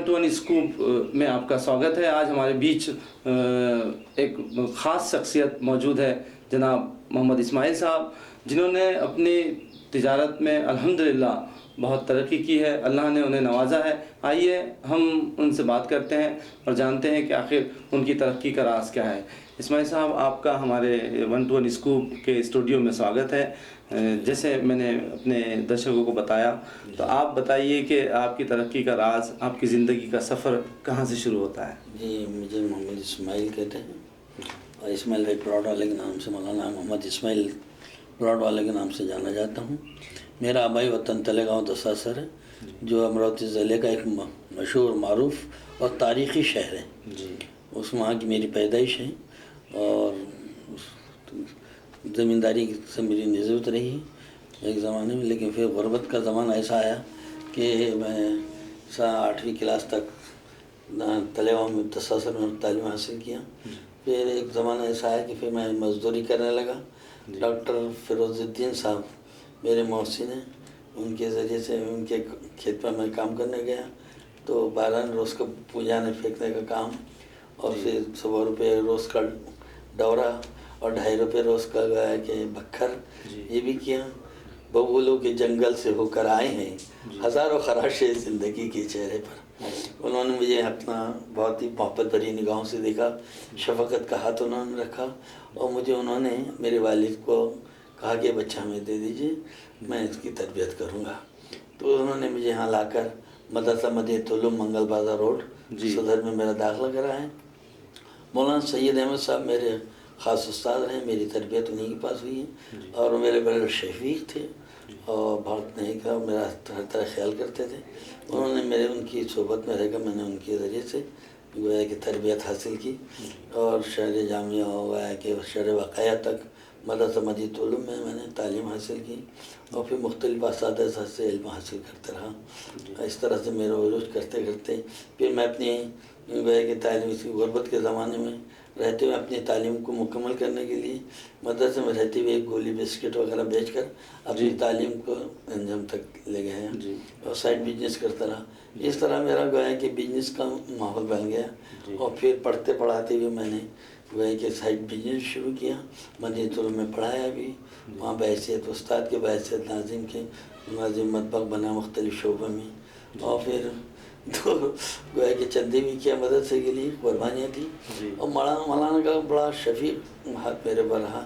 To one scoop में आपका स्वागत है। आज हमारे बीच एक ख़ास शख्सियत मौजूद है, जनाब मोहम्मद इस्माइल साहब, जिन्होंने अपनी तिजारत में अल्हम्दुलिल्लाह बहुत तरक्की की है। अल्लाह ने उन्हें नवाजा है। आइए हम उनसे बात करते हैं और जानते हैं कि आखिर उनकी तरक्की का राज क्या है। इस्माइल साहब, आपका हमारे 1 to 1 स्कूप के स्टूडियो में स्वागत है। जैसे मैंने अपने दर्शकों को बताया, तो आप बताइए कि आपकी तरक्की का राज, आपकी ज़िंदगी का सफ़र कहाँ से शुरू होता है? जी, मुझे मोहम्मद इस्माइल कहते हैं और इस्माइल भाई प्लॉट वाले के नाम से मौलाना मोहम्मद इस्माइल प्लॉट वाले के नाम से जाना जाता हूँ। मेरा आबाई वतन तलेगांव दसासर है, जो अमरावती ज़िले का एक मशहूर मारूफ और तारीख़ी शहर है जी। उस वहाँ की मेरी पैदाइश है और ज़मींदारी से मेरी निज़त रही एक ज़माने में, लेकिन फिर ग़ुरबत का ज़माना ऐसा आया कि मैं 8वीं क्लास तक तलेगांव में दसासर में तालीम हासिल किया। फिर एक ज़माना ऐसा आया कि फिर मैं मज़दूरी करने लगा। डॉक्टर फ़िरोज़ुद्दीन साहब मेरे मौसिन हैं, उनके ज़रिए से उनके खेत पर मैं काम करने गया। तो 12 रोज़ का पूजाने फेंकने का काम और फिर 100 रुपये रोज़ का दौरा और 2.5 रुपये रोज़ का गया कि बखर, ये भी किया। बबूलों के जंगल से होकर आए हैं, हज़ारों खराशे ज़िंदगी के चेहरे पर। उन्होंने मुझे अपना बहुत ही मोहब्बत भरी निगाहों से देखा, शफ़क़त का हाथ उन्होंने रखा और मुझे उन्होंने मेरे वालिद को कहा कि बच्चा हमें दे दीजिए, मैं इसकी तरबियत करूँगा। तो उन्होंने मुझे यहाँ लाकर मदरसा मदीनतुल उलूम मंगल बाज़ार रोड सदर में मेरा दाखिला कराया। मौलाना सैयद अहमद साहब मेरे ख़ास उस्ताद रहे, मेरी तरबियत उन्हीं के पास हुई है और मेरे बड़े शफीक थे और बहुत नहीं का मेरा हर तरह ख्याल करते थे। उन्होंने मेरे उनकी सोबत में रहकर मैंने उनके ज़रिए से गोया कि तरबियत हासिल की और शहर जामिया हो गया कि शहर वाक़या तक मदरसा मदीनतुल उलूम में मैंने तालीम हासिल की और फिर मुख्तलिफ़ असातिज़ा से इल्म हासिल करते रहा। इस तरह से मेरा उरूज करते करते फिर मैं अपनी गोया कि तालीम इसी ग़ुरबत के ज़माने में रहते हुए अपनी तालीम को मुकम्मल करने के लिए मदरसे में रहते हुए गोली बिस्किट वगैरह बेचकर अपनी तालीम को अंजाम तक ले गए हैं और साइड बिजनेस करता रहा। इस तरह मेरा गोया कि बिजनेस का माहौल बन गया और फिर पढ़ते पढ़ाते हुए मैंने गोया कि साइड बिजनेस शुरू किया। मदीनतुल उलूम में पढ़ाया भी, वहाँ बहैसियत उस्ताद के बहैसियत नाज़िम के नाज़िम मतबक बना मुख्तलिफ़ शोबों में और फिर तो गोया कि चंदे भी किया मदरसे के लिए, कुर्बानियाँ थी और मौलाना का बड़ा शफीक हाथ मेरे पर रहा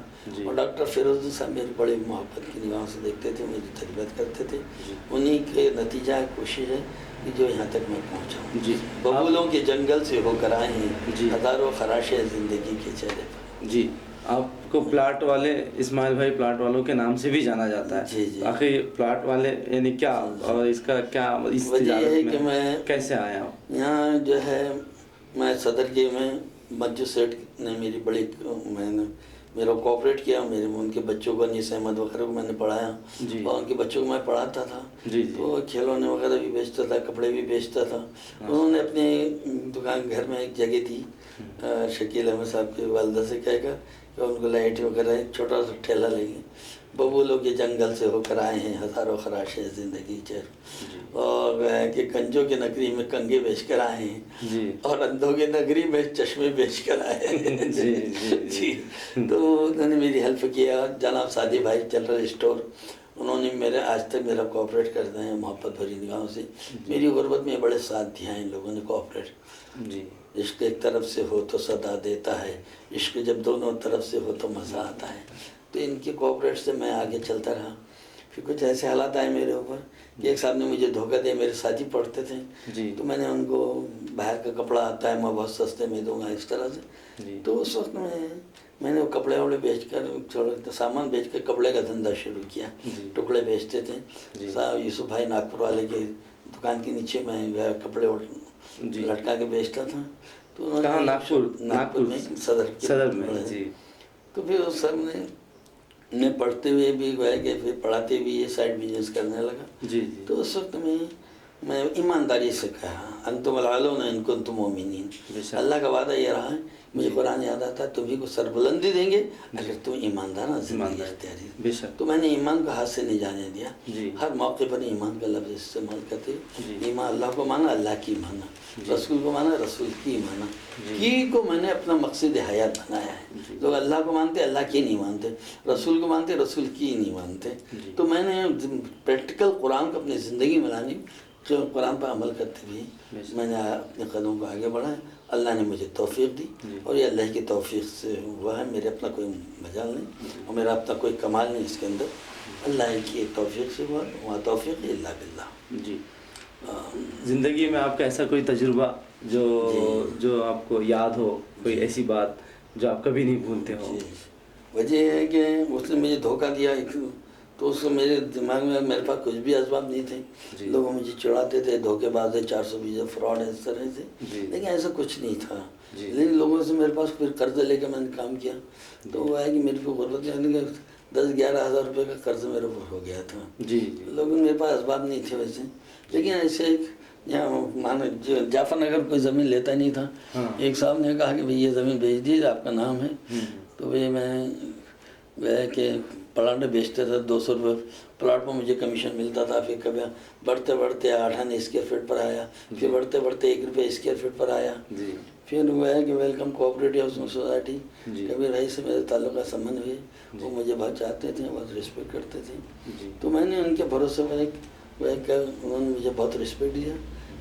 और डॉक्टर फ़िरोज़ साहब मेरी बड़ी मोहब्बत की निगाहों से देखते थे, मेरी तरबियत करते थे। उन्हीं के नतीजा कोशिश है कि जो यहाँ तक मैं पहुँचा हूँ। बबूलों के जंगल से होकर आए हैं, हज़ारों खराशे ज़िंदगी के चेहरे पर। जी, आपको प्लाट वाले इस्माइल भाई प्लाट वालों के नाम से भी जाना जाता है। जी जी। आखिर प्लाट वाले यानी क्या और इसका क्या इस तिजारत में कि मैं कैसे आया? यहाँ जो है मैं सदर के में मस्जिद सेठ ने मेरी बड़ी मैंने मेरा कोऑपरेट किया, मेरे उनके बच्चों को अनीस अहमद वगैरह को मैंने पढ़ाया और उनके बच्चों को मैं पढ़ाता था। तो खिलौने वगैरह भी बेचता था, कपड़े भी बेचता था। उन्होंने अपनी दुकान घर में एक जगह थी, शकील अहमद साहब की वालदा से कहकर कि उनको लाइट वगैरह एक छोटा सा ठेला लेंगे। बबूलों के जंगल से होकर आए हैं, हज़ारों खराशे ज़िंदगी चेहरे और कि कंजों की नगरी में कंगे बेच कर आए हैं और अंधों की नगरी में चश्मे बेच कर आए हैं। जी। तो उन्होंने मेरी हेल्प किया। जनाब सादी भाई जनरल स्टोर, उन्होंने मेरे आज तक मेरा कोऑपरेट करते हैं मोहब्बत भरी निगाहों से। मेरी ग़ुरबत में बड़े साथ दिया इन लोगों ने कोऑपरेट। जी, इश्क एक तरफ से हो तो सदा देता है, इश्क जब दोनों तरफ से हो तो मज़ा आता है। तो इनके कोऑपरेट से मैं आगे चलता रहा। फिर कुछ ऐसे हालात आए मेरे ऊपर कि एक साहब ने मुझे धोखा दिया। मेरे साथी पढ़ते थे तो मैंने उनको बाहर का कपड़ा आता है मैं बहुत सस्ते में दूंगा इस तरह से। तो उस वक्त मैंने वो कपड़े वपड़े बेचकर थोड़ा सामान बेचकर कपड़े का धंधा शुरू किया। टुकड़े बेचते थे। साहब यूसुफ भाई नागपुर वाले के दुकान के नीचे मैं कपड़े लटका के बेचता था। तो नागपुर में सदर में जी। तो फिर उस सर ने मैं पढ़ते हुए भी गया कि फिर पढ़ाते भी ये साइड बिजनेस करने लगा। तो उस वक्त में میں ایمانداری سے کہا انتم العلون ان کنتم مؤمنین. اللہ کا وعدہ یہ رہا ہے. مجھے قرآن یاد آتا ہے تمہیں کو سربلندی دیں گے اگر تم ایماندارانہ زندگی اختیاری. تو میں نے ایمان کو ہاتھ سے نہیں جانے دیا. ہر موقع پر ایمان کا لفظ استعمال کرتے ہوئے ایمان اللہ کو مانا, اللہ کی مانا, رسول کو مانا, رسول کی مانا. کی کو میں نے اپنا مقصد حیات بنایا ہے. لوگ اللہ کو مانتے, اللہ کی نہیں مانتے, رسول کو مانتے, رسول کی نہیں مانتے. تو میں نے پریکٹیکل قرآن کو اپنی زندگی میں لانی, قرآن پر عمل کرتے ہوئے میں نے اپنے قدموں کو آگے بڑھایا. اللہ نے مجھے توفیق دی اور یہ اللہ کی توفیق سے ہوا ہے. میرے اپنا کوئی مجال نہیں اور میرا اپنا کوئی کمال نہیں اس کے اندر, اللہ کی توفیق سے ہوا. وہاں توفیق اللہ باللہ. جی, زندگی میں آپ کا ایسا کوئی تجربہ جو آپ کو یاد ہو, کوئی ایسی بات جو آپ کبھی نہیں بھولتے ہو؟ وجہ یہ ہے کہ اس نے مجھے دھوکہ دیا تو اس کو میرے دماغ میں میرے پاس کچھ بھی اسباب نہیں تھے. لوگ مجھے چڑھاتے تھے دھوکے باز ہے, 420 فراڈ ہے, اس طرح سے. لیکن ایسا کچھ نہیں تھا. لیکن لوگوں سے میرے پاس پھر قرض لے کے میں نے کام کیا تو وہ ہے کہ میرے کو غربت یعنی کہ 10-11 ہزار روپے کا قرض میرے اوپر ہو گیا تھا. لوگوں میرے پاس اسباب نہیں تھے ویسے. لیکن ایسے ایک مانا جعفر نگر کوئی زمین لیتا نہیں تھا. ایک صاحب نے کہا کہ بھئی یہ زمین بیچ دیجیے, آپ کا نام ہے. تو بھئی میں گیا کہ پلاٹ بیچتے تھے, 200 روپے پلاٹ پر مجھے کمیشن ملتا تھا. پھر کبھی بڑھتے بڑھتے 8 آنے اسکوائر فٹ پر آیا, پھر بڑھتے بڑھتے 1 روپے اسکوائر فٹ پر آیا. پھر وہ ہے کہ ویلکم کوآپریٹیو سوسائٹی کبھی رئیس سے میرے تعلق کا سمبند ہوئے. وہ مجھے بہت چاہتے تھے, بہت رسپیکٹ کرتے تھے. تو میں نے ان کے بھروسے پر انہوں نے مجھے بہت رسپیکٹ دیا.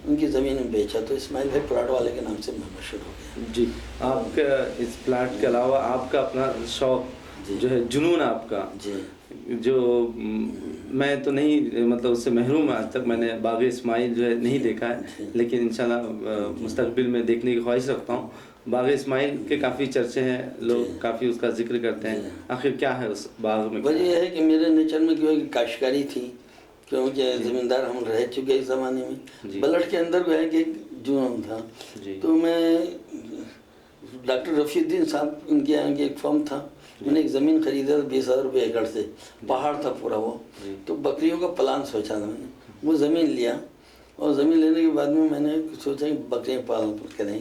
ان کی زمین میں بیچا تو اسماعیل بھائی پلاٹ والے کے نام سے میں مشہور ہو گیا. جی, آپ کا اس پلاٹ کے علاوہ آپ کا اپنا شوق جو ہے, جنون آپ کا, جو میں تو نہیں مطلب اس سے محروم ہے. آج تک میں نے باغ اسماعیل جو ہے نہیں دیکھا ہے, لیکن انشاءاللہ مستقبل میں دیکھنے کی خواہش رکھتا ہوں. باغ اسماعیل کے کافی چرچے ہیں, لوگ کافی اس کا ذکر کرتے ہیں. آخر کیا ہے اس باغ میں؟ وجہ یہ ہے کہ میرے نیچر میں کاشتکاری تھی, کیونکہ زمیندار ہم رہ چکے اس زمانے میں. بلٹ کے اندر جو ہے کہ جنون تھا. تو میں ڈاکٹر رفیع الدین صاحب ان کے یہاں ایک فرم تھا, میں نے ایک زمین خریدا 20,000 روپے ایکڑ سے, پہاڑ تھا پورا وہ. تو بکریوں کا پلان سوچا تھا میں نے, وہ زمین لیا اور زمین لینے کے بعد میں نے سوچا کہ بکریاں پالن کریں.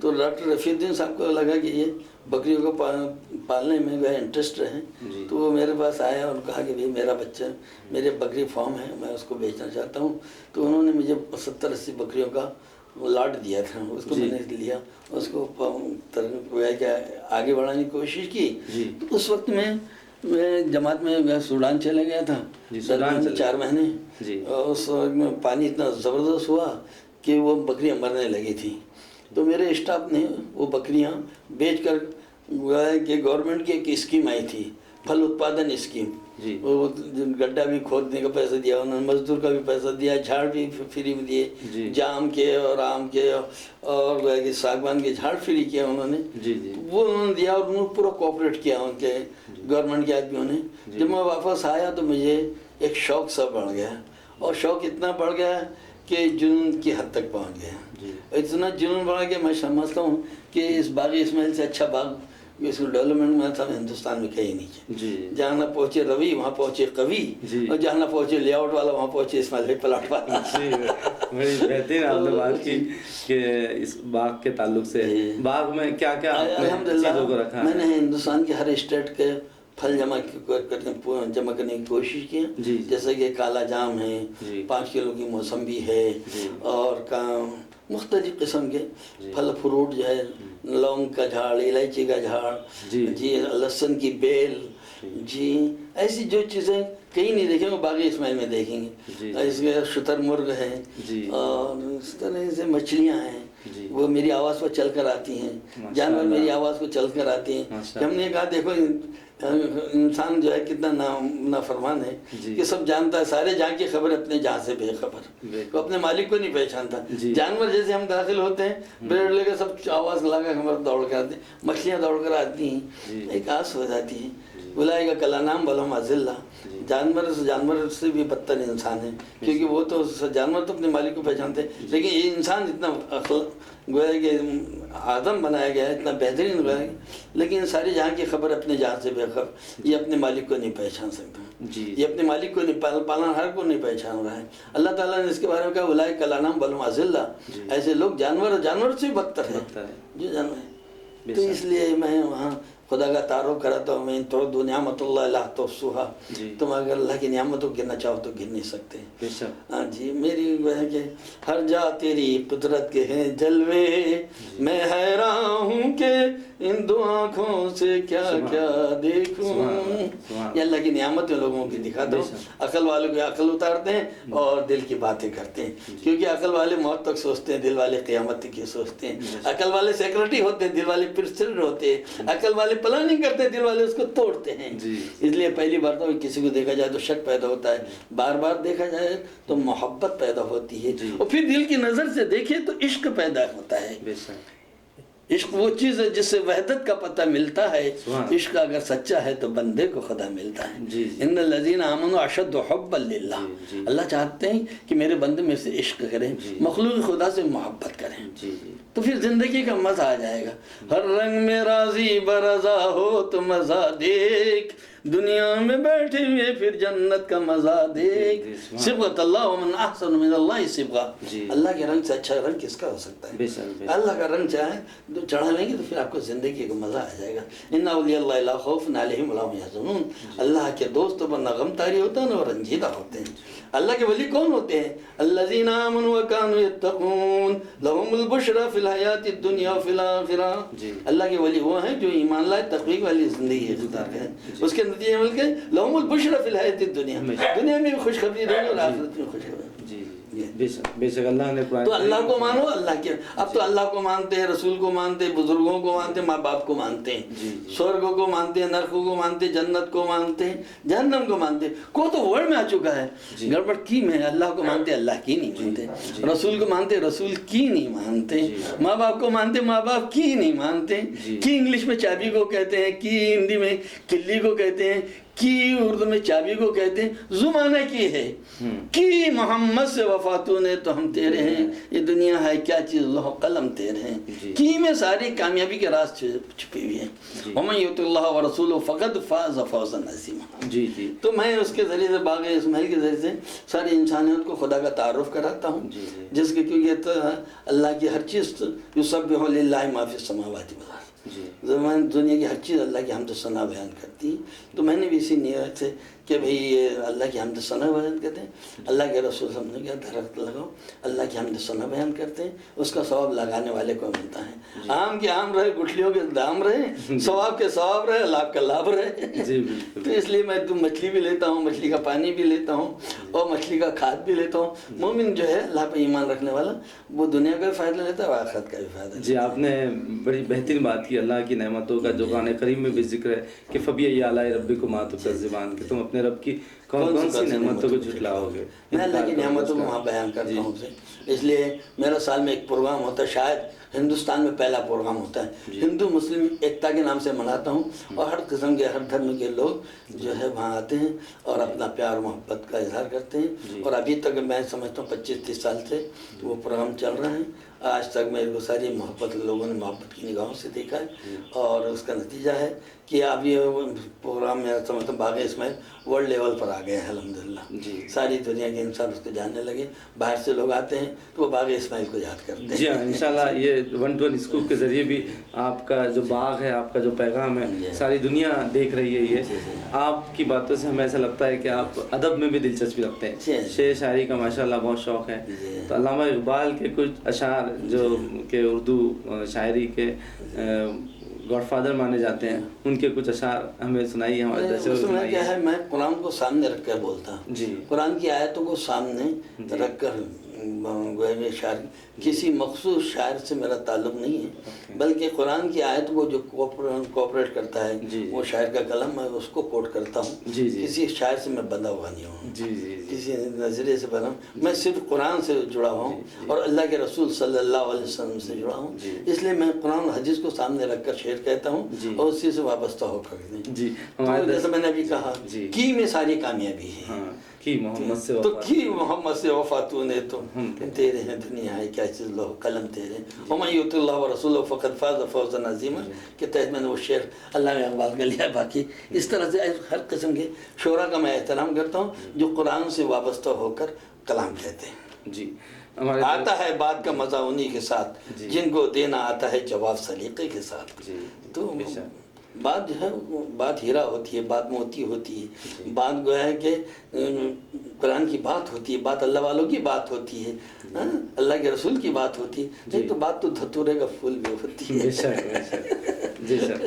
تو ڈاکٹر رفیع الدین صاحب کو لگا کہ یہ بکریوں کو پالنے میں جو ہے انٹرسٹ ہے. تو وہ میرے پاس آیا اور کہا کہ بھئی میرا بچہ, میرے بکری فارم ہے, میں اس کو بیچنا چاہتا ہوں. تو انہوں نے مجھے 70-80 بکریوں کا لاٹ دیا تھا. اس کو میں نے لیا, اس کو آگے بڑھانے کی کوشش کی. تو اس وقت میں جماعت میں سوڈان چلے گیا تھا 4 مہینے. اور اس وقت میں پانی اتنا زبردست ہوا کہ وہ بکریاں مرنے لگی تھیں. تو میرے اسٹاف نے وہ بکریاں بیچ کر کہ گورنمنٹ کی ایک اسکیم آئی تھی, پھل اتپادن اسکیم. وہ گڈھا بھی کھودنے کا پیسہ دیا انہوں نے, مزدور کا بھی پیسہ دیا, جھاڑ بھی فری میں دیے, جام کے اور آم کے اور ساگوان کے جھاڑ فری کیا انہوں نے. وہ انہوں نے دیا اور انہوں نے پورا کوآپریٹ کیا ان کے گورنمنٹ کے آدمیوں نے. جب میں واپس آیا تو مجھے ایک شوق سا بڑھ گیا, اور شوق اتنا بڑھ گیا کہ جنون کی حد تک پہنچ گیا. اتنا جنون بڑھا کہ میں سمجھتا ہوں کہ اس باغ اسماعیل سے اچھا باغ اس کو ڈیولپمنٹ میں تھا ہندوستان میں کہیں نہیں. جہاں نہ پہنچے روی وہاں پہنچے قوی, اور جہاں نہ پہنچے لے آؤٹ والا وہاں پہنچے اسماعیل بھائی پلاٹ والا. بڑی بہترین آپ نے بات کی کہ اس باغ کے تعلق سے. باغ میں کیا کیا چیزوں کو رکھا ہے؟ میں نے ہندوستان کے ہر اسٹیٹ کے پھل جمع کرنے کی کوشش کی. جیسے کہ کالا جام ہے, 5 کلو کی موسمبی ہے, اور مختلف قسم کے پھل فروٹ جو ہے, لونگ کا جھاڑ, الائچی کا جھاڑ, لہسن کی بیل, ایسی جو چیزیں کہیں نہیں دیکھیں وہ باغ اسماعیل میں دیکھیں گے. اس کے شتر مرغ ہے, اور اس طرح سے مچھلیاں ہیں, وہ میری آواز پر چل کر آتی ہیں. جانور میری آواز پر چل کر آتے ہیں. ہم نے کہا دیکھو انسان جو ہے کتنا نافرمان ہے کہ سب جانتا ہے, سارے جہاں کی خبر اپنے جہاں سے بے خبر, وہ اپنے مالک کو نہیں پہچانتا. جانور جیسے ہم داخل ہوتے ہیں بریڈ لے کے سب آواز لگا کر ہمارے دوڑ کر آتے ہیں, مچھلیاں دوڑ کر آتی ہیں, ایک آس ہو جاتی ہے. उलाइका कलानाम बलहुम अज़िल्ला, जानवर से भी बदतर इंसान है, क्योंकि वो तो जानवर तो अपने मालिक को पहचानते हैं, लेकिन ये इंसान इतना गोया कि आदम बनाया गया है, इतना बेहतरीन बनाया गया, लेकिन सारी जहाँ की खबर अपने जान से बेखबर, ये अपने मालिक को नहीं पहचान सकता जी। ये अपने मालिक को नहीं, पालनहार को नहीं पहचान रहा है। अल्लाह ताला ने इसके बारे में कहा उलाइका कलानाम बलहुम अज़िल्ला, ऐसे लोग जानवर से भी बदतर है जो जानवर है। तो इसलिए मैं वहाँ खुदा का तारुफ कराता हूँ, मैं तो दुनिया मतुल्लाह तोसुहा, तुम अगर अल्लाह की नियामतों को गिनना चाहो तो गिन नहीं सकते। हाँ जी, मेरी वो है कि हर जा तेरी कुदरत के हैं जलवे, मैं हैरान हूँ कि इन दो आँखों से क्या क्या देखूँ। ये अल्लाह की नियामत लोगों की दिखाता हूँ। अकल वालों की अकल उतारते हैं और दिल की बातें करते हैं, क्योंकि अकल वाले मौत तक सोचते हैं, दिल वाले क़यामत की सोचते हैं। अकल वाले सेक्रेटरी होते हैं, दिल वाले प्रेसिडेंट होते हैं। अकल वाले प्लानिंग करते हैं, दिल वाले उसको तोड़ते हैं। इसलिए पहली बार तो किसी को देखा जाए तो शक पैदा होता है, बार बार देखा जाए तो मोहब्बत पैदा होती है, और फिर दिल की नज़र से देखे तो इश्क पैदा होता है। इश्क वो चीज़ है जिससे वहदत का पता मिलता है। इश्क अगर सच्चा है तो बंदे को खुदा मिलता है। इन्नल लज़ीना आमनू अशद्दु हुब्बन लिल्लाह, अल्लाह चाहते हैं कि मेरे बंदे में से इश्क करें, मखलूक खुदा से मोहब्बत करें, तो फिर जिंदगी का मजा आ जाएगा। हर रंग में राजी बरजा हो तो मजा देख, दुनिया में बैठे हुए फिर जन्नत का मजा देख। सिबगत अल्लाह व मन अहसन मिनल्लाहि सिबगा, अल्लाह के रंग से अच्छा रंग किसका हो सकता है? अल्लाह का रंग चाहे तो चढ़ा लेंगे तो फिर आपको जिंदगी का मजा आ जाएगा। इन्ना औलिया ला खौफुन अलैहिम वला हुम यहज़नून, अल्लाह के दोस्त पर ना गम तारी होता है ना रंजीदा होते हैं। अल्लाह के वली कौन होते हैं? अल्लज़ीना आमनू व कानू यत्तक़ून लहुमुल बुशरा फिल हयातिद दुनिया व फिल आखिरह। अल्लाह के वली वो हैं जो ईमान लाए, तक़वी वाली जिंदगी इख्तियार करें, उसके नतीजे में के लहुमुल बुशरा फिल हयातिद दुनिया, दुनिया में भी खुशखबरी देंगे और आखिरत में खुशखबरी। बेशक अल्लाह ने तो अल्लाह को मानो, अल्लाह के अब तो अल्लाह को मानते हैं, रसूल को मानते हैं, बुजुर्गों को मानते हैं, माँ बाप को मानते हैं, स्वर्ग को मानते हैं, नरक को मानते हैं, जन्नत को मानते हैं, जहन्नम को मानते हैं। को तो वर्ड में आ चुका है, गड़बड़ की में अल्लाह को मानते अल्लाह की नहीं मानते, रसूल को मानते रसूल की नहीं मानते, माँ बाप को मानते माँ बाप की नहीं मानते। की इंग्लिश में चाबी को कहते हैं, की हिंदी में किल्ली को कहते हैं, की उर्दू में चाबी को कहते हैं। जुमाना की है कि मोहम्मद से वफातू ने तो हम तेरे हैं, ये दुनिया है क्या चीज़, लौह कलम तेरे हैं। की में सारी कामयाबी के राज छुपी हुई है। वमन युतिल्लाह व रसूलहु फ़क़द फ़ाज़ फ़ौज़न अज़ीमा। जी। तो मैं उसके ज़रिए से बाग़ इस्माइल के ज़रिए से सारी इंसानियत को खुदा का तारुफ कराता हूँ, जिसके क्योंकि तो अल्लाह की हर चीज़ युसब्बिहु लिल्लाहि मा फ़िस समावाति वल अर्ज़, ज़मान दुनिया की हर चीज़ अल्लाह की हम्द सना बयान करती है। तो मैंने भी इसी नियत से कि भाई ये अल्लाह की हम्द सना बयान करते हैं, अल्लाह के रसूल समझने क्या दरख्त लगाओ, अल्लाह की हम्द सना बयान करते हैं, उसका सवाब लगाने वाले को मिलता है। आम के आम रहे, गुठलियों के दाम रहे, सवाब के सवाब रहे, लाभ का लाभ रहे। तो इसलिए मैं तो मछली भी लेता हूँ, मछली का पानी भी लेता हूँ और मछली का खाद भी लेता हूँ। मोमिन जो है अल्लाह पर ईमान रखने वाला, वो दुनिया का भी फ़ायदा लेता है और आखिरत का भी फ़ायदा। जी, आपने बड़ी बेहतरीन बात की। अल्लाह की नेमतों का जो कुरान करीम में भी जिक्र है कि फ़बी आलाए रब्बिकुमा तुकज़्ज़िबान, कि तुम अपने रब की कौन सी नेमतों को झुटलाओगे। मैं अल्लाह की नेमतों को वहाँ बयान करता हूँ उसे। इसलिए मेरा साल में एक प्रोग्राम होता है, शायद हिंदुस्तान में पहला प्रोग्राम होता है, हिंदू मुस्लिम एकता के नाम से मनाता हूँ, और हर किस्म के हर धर्म के लोग जो है वहाँ आते हैं और अपना प्यार मोहब्बत का इजहार करते हैं। और अभी तक मैं समझता हूँ 25-30 साल से वो प्रोग्राम चल रहा है। आज तक मेरे को सारी मोहब्बत लोगों ने मोहब्बत की निगाहों से देखा है, और उसका नतीजा है कि अब ये प्रोग्राम मेरा समझता हूँ बाग़ इस्माइल वर्ल्ड लेवल पर आ गए हैं अल्हम्दुलिल्लाह। सारी दुनिया के इंसान उसको जानने लगे, बाहर से लोग आते हैं तो वो बाग़ इस्माइल को याद करते हैं। जी हाँ, इंशाल्लाह ये 1-to-1 स्कूप के ज़रिए भी आपका जो बाग़ है, आपका जो पैगाम है, सारी दुनिया देख रही है। ये आपकी बातों से हमें ऐसा लगता है कि आप अदब में भी दिलचस्पी रखते हैं, शेर शायरी का माशाल्लाह बहुत शौक़ है। तो अल्लामा इकबाल के कुछ अशार जो कि उर्दू शायरी के गॉडफादर माने जाते हैं, उनके कुछ अशार हमें सुनाइए, हमारे दर्शकों को सुनाइए। क्या है, मैं कुरान को सामने रख कर बोलता हूँ, कुरान की आयतों को सामने रख कर शायर کسی مخصوص شاعر سے میرا تعلق نہیں ہے، بلکہ قرآن کی آیت کو جو کوپریٹ کرتا ہے وہ شاعر کا قلم، میں اس کو کوٹ کرتا ہوں۔ کسی شاعر سے میں بندھا ہوا نہیں ہوں، کسی نظریے سے بنا، میں صرف قرآن سے جڑا ہوا ہوں اور اللہ کے رسول صلی اللہ علیہ وسلم سے جڑا ہوں، اس لیے میں قرآن حدیث کو سامنے رکھ کر شعر کہتا ہوں اور اسی سے وابستہ ہو کر جیسے میں نے ابھی کہا کی میں ساری کامیابی ہے، تو کی محمد سے وفا تو نے، تو تیرے ہیں دنیا ہے کیا چیز، لوہ قلم تیرے، وَمَن يُطِعِ اللَّهَ وَرَسُولَهُ فَقَدْ فَازَ فَوْزًا عَظِيمًا کے تحت میں نے وہ شعر اللہ میں اقبال کا لیا۔ باقی اس طرح سے ہر قسم کے شعراء کا میں احترام کرتا ہوں جو قرآن سے وابستہ ہو کر کلام کہتے ہیں۔ جی، آتا ہے بات کا مزہ انہی کے ساتھ، جن کو دینا آتا ہے جواب سلیقے کے ساتھ۔ تو بات جو ہے بات ہیرا ہوتی ہے، بات موتی ہوتی ہے، بات گویا ہے کہ قرآن کی بات ہوتی ہے، بات اللہ والوں کی بات ہوتی ہے، اللہ کے رسول کی بات ہوتی ہے، نہیں تو بات تو دھتورے کا پھول بھی ہوتی ہے۔ جی سر،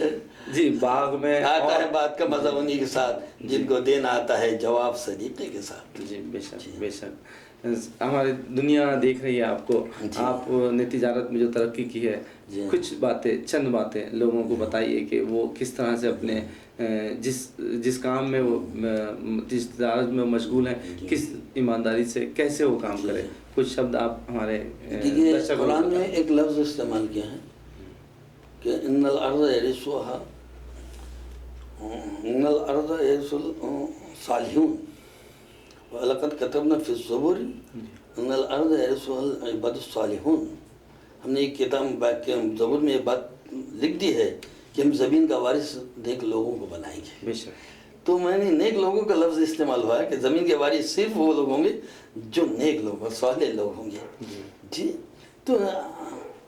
جی باغ میں آتا ہے بات کا مزہ انہی کے ساتھ، جن کو دینا آتا ہے جواب سلیقے کے ساتھ۔ جی بے شک بے شک، ہماری دنیا دیکھ رہی ہے آپ کو، آپ نے تجارت میں جو ترقی کی ہے، کچھ باتیں چند باتیں لوگوں کو بتائیے کہ وہ کس طرح سے اپنے جس کام میں وہ تجارت میں مشغول ہیں، کس ایمانداری سے کیسے وہ کام کرے، کچھ شبد آپ ہمارے قرآن میں ایک لفظ استعمال کیا ہے کہ ان الارض یرثها الصالحون وَلَقَدْ كَتَبْنَا فِي الزُّبُرِ ان الارض یرثها العباد الصالحون۔ ہم نے ایک کتاب زبور میں یہ بات لکھ دی ہے کہ ہم زمین کا وارث نیک لوگوں کو بنائیں گے۔ تو میں نے نیک لوگوں کا لفظ استعمال ہوا ہے کہ زمین کے وارث صرف وہ لوگ ہوں گے جو نیک لوگ اور صالح لوگ ہوں گے۔ جی، تو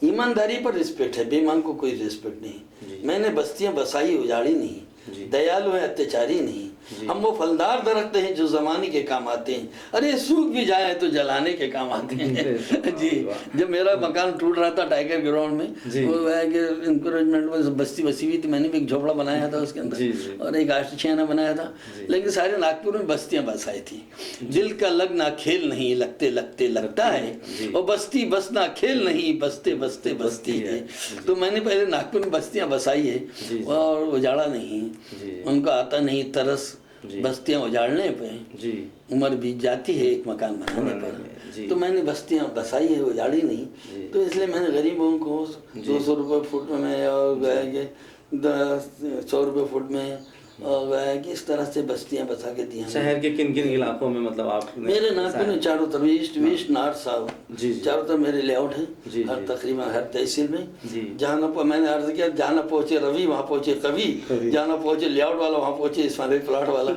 ایمانداری پر رسپیکٹ ہے، بے ایمان کو کوئی رسپیکٹ نہیں۔ میں نے بستیاں بسائی اجاڑی نہیں، دیالو ہے اتیچاری نہیں، ہم وہ پھلدار درخت ہیں جو زمانے کے کام آتے ہیں، ارے سوکھ بھی جائیں تو جلانے کے کام آتے ہیں۔ جی، جب میرا مکان ٹوٹ رہا تھا ٹائیگر گراؤنڈ میں، وہ ہے کہ انکوریجمنٹ میں بستی بسی ہوئی تھی، میں نے بھی ایک جھوپڑا بنایا تھا اس کے اندر اور ایک آشیانہ بنایا تھا، لیکن سارے ناگپور میں بستیاں بسائی تھی۔ دل کا لگنا کھیل نہیں، لگتے لگتے لگتا ہے، اور بستی بسنا کھیل نہیں، بستے بستے بستی ہے۔ تو میں نے پہلے ناگپور میں بستیاں بسائی ہے اور اجاڑا نہیں، ان کو آتا نہیں ترس بستیاں اجاڑنے پہ، عمر بیت جاتی ہے ایک مکان بنانے پر۔ تو میں نے بستیاں بسائی ہے، اجاڑی نہیں، تو اس لیے میں نے غریبوں کو 200 روپے فٹ میں اور گیا کہ 100 روپے فٹ میں اور گیا کہ اس طرح سے بستیاں بسا کے دی ہیں۔ شہر کے کن کن علاقوں میں مطلب آپ میرے ناگپور میں چاروں طرف ایسٹ ویسٹ نارتھ ساؤتھ چاروں طرف میرے لے آؤٹ ہیں، ہر تقریباً ہر تحصیل میں۔ جہاں میں نے عرض کیا جہاں پہنچے روی وہاں پہنچے کبھی، جہاں پہنچے لے آؤٹ والا وہاں پہنچے اسماعیل پلاٹ والا۔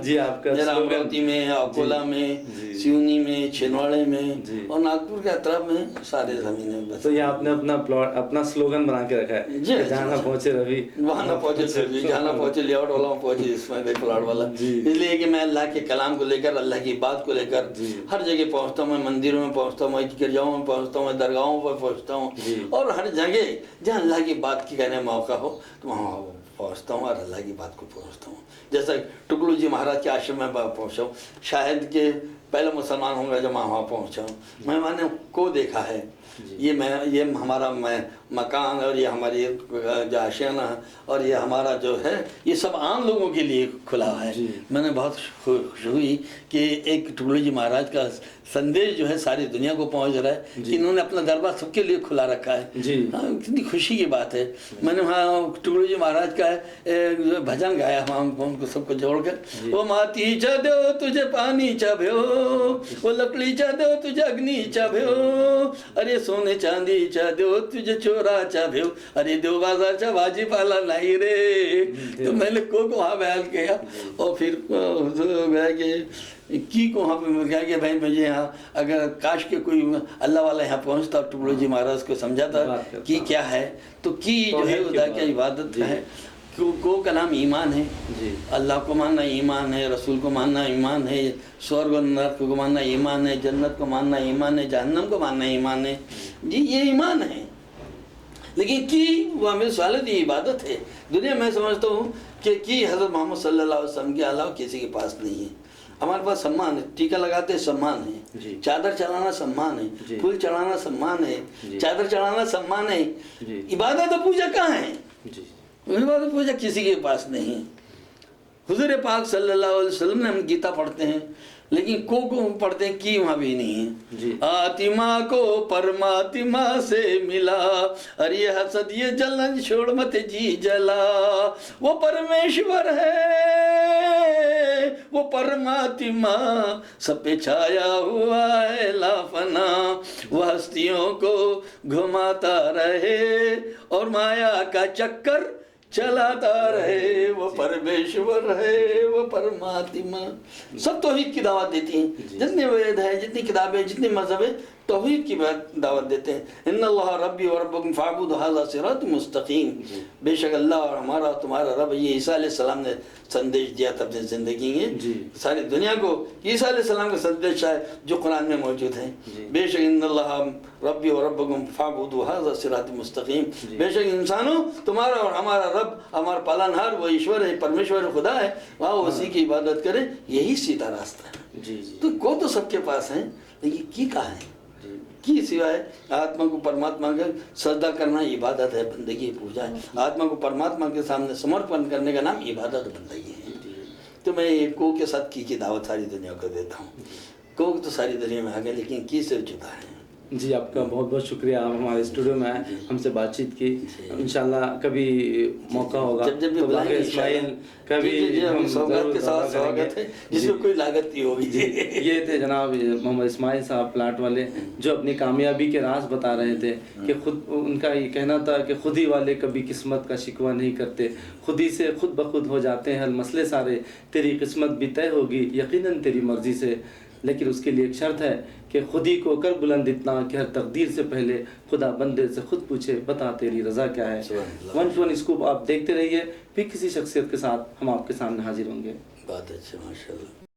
میرا امراوتی میں، اکولا میں، سیونی میں، چھندواڑے میں اور ناگپور کے اطراف میں سارے زمینیں بس۔ تو یہ آپ نے اپنا سلوگن بنا کے رکھا ہے، جہاں پہنچے روی وہاں نہ پہنچے روی، جہاں پہنچے لے آؤٹ والا وہاں پہنچے اسماعیل پلاٹ والا۔ اس لیے کہ میں اللہ کے کلام کو لے کر، اللہ کی بات کو لے کر ہر جگہ پہنچتا ہوں، میں مندروں میں پہنچتا ہوں، میں گرجاؤں میں پہنچتا ہوں، میں درگاہوں پر پہنچتا ہوں، اور ہر جگہ جہاں اللہ کی بات کی کہنے موقع ہو تو وہاں پہنچتا ہوں اور اللہ کی بات کو پہنچتا ہوں۔ جیسا ٹکلو جی مہاراج کے آشرم میں پہنچا ہوں، شاید کہ پہلا مسلمان ہوں گا جب میں وہاں پہنچا ہوں، میں نے کو دیکھا ہے، یہ ہمارا مکان اور یہ ہماری جو آشیانہ اور یہ ہمارا جو ہے یہ سب عام لوگوں کے لیے کھلا ہے۔ میں نے بہت خوش ہوئی کہ ایک ٹکلو جی مہاراج کا سندیش جو ہے ساری دنیا کو پہنچ رہا ہے کہ انہوں نے اپنا دربار سب کے لیے کھلا رکھا ہے۔ کتنی خوشی کی بات ہے۔ میں نے وہاں ٹکلو جی مہاراج کا بھجن گایا وہاں ان کو سب کو جوڑ کر، وہ ماتی چا دو تجھے پانی چا بھیو، وہ لکڑی چا دو تجھے اگنی چا بھیو، ارے سونے چاندی چا دو تجھے چورا چا بھیو، ارے دیو بازار چا واجی پالا نہیں رے۔ تو میں نے کو وہاں بیان کیا اور پھر گیا کہ کی کو وہاں پہ کہا کہ بھائی مجھے یہاں اگر کاش کے کوئی اللہ والا یہاں پہنچتا ٹکلو جی مہاراج کو سمجھاتا کی کیا ہے، تو کی جو ہے خدا کی عبادت ہے، کو کا نام ایمان ہے، اللہ کو ماننا ایمان ہے، رسول کو ماننا ایمان ہے، سورگ و نرک کو ماننا ایمان ہے، جنت کو ماننا ایمان ہے، جہنم کو ماننا ایمان ہے۔ جی یہ ایمان ہے، لیکن کی وہ ہمیں سوالت یہ عبادت ہے۔ دنیا میں سمجھتا ہوں کہ کی حضرت محمد صلی اللہ علیہ وسلم کے علاوہ کسی کے پاس نہیں ہے۔ हमारे पास सम्मान है, टीका लगाते हैं सम्मान है, जी। चादर चढ़ाना सम्मान जी। है, फूल चढ़ाना सम्मान है, जी। चादर चढ़ाना सम्मान है। जी। इबादत और पूजा कहाँ है? जी इबादत पूजा किसी के पास नहीं। हुजूर पाक सल्लल्लाहु अलैहि वसल्लम ने, हम गीता पढ़ते हैं लेकिन को पढ़ते हैं कि वहाँ भी नहीं है। जी। आतिमा को परमात्मा से मिला, अरे हसद ये जलन छोड़ मत जी जला, वो परमेश्वर है वो परमात्मा, सब पे छाया हुआ है लाफना, वो हस्तियों को घुमाता रहे और माया का चक्कर चलाता रहे, वो परमेश्वर है वो परमात्मा। सब तौहीद की दावत देती हैं, जितने वेद हैं, जितनी किताबें, जितने मजहब है, तौहीद की दावत देते हैं। इन्नल्लाह रब्बी व रब्बकुम फअबुदू हाज़ा सिरातुम मुस्तकीम। बेशक अल्लाह और हमारा तुम्हारा रब, ये ईसा अलैहिस्सलाम ने संदेश दिया था अपनी ज़िंदगी में सारी दुनिया को। ईसा अलैहिस्सलाम का संदेश है जो कुरान में मौजूद है। बेशक इन्नल्लाह रब्बी व रब्बकुम फअबुदू हाज़ा सिरातुम मुस्तकीम। बेशक इंसानों, तुम्हारा और हमारा रब, हमारा पालनहार वो ईश्वर है, परमेश्वर खुदा है, वहाँ उसी की इबादत करें, यही सीधा रास्ता है। जी जी। तो को तो सबके पास है, लेकिन की कहाँ है? की सिवाय आत्मा को परमात्मा का सजदा करना इबादत है, बंदगी, पूजा है। आत्मा को परमात्मा के सामने समर्पण करने का नाम इबादत, बंदगी है। तो मैं ये को के साथ की दावत सारी दुनिया को देता हूँ। को तो सारी दुनिया में आ गए, लेकिन की से जुदा है। जी, आपका बहुत बहुत शुक्रिया, आप हमारे स्टूडियो में आए, हमसे बातचीत की। इंशाल्लाह कभी मौका होगा जब भी तो बुलाएंगे इस्माइल कभी हम सौगात के साथ स्वागत है, जिसमें कोई लागत नहीं होगी। ये थे जनाब मोहम्मद इस्माइल साहब प्लाट वाले, जो अपनी कामयाबी के राज बता रहे थे कि खुद उनका ये कहना था कि खुद ही वाले कभी किस्मत का शिकवा नहीं करते, खुद ही से खुद ब खुद हो जाते हैं हल मसले सारे, तेरी किस्मत भी तय होगी यकीनन तेरी मर्जी से, लेकिन उसके लिए एक शर्त है कि खुद ही को कर बुलंद इतना कि हर तकदीर से पहले खुदा बंदे से खुद पूछे बता तेरी रज़ा क्या है। 1 स्कूप आप देखते रहिए, फिर किसी शख्सियत के साथ हम आपके सामने हाजिर होंगे। बात अच्छा, माशाल्लाह।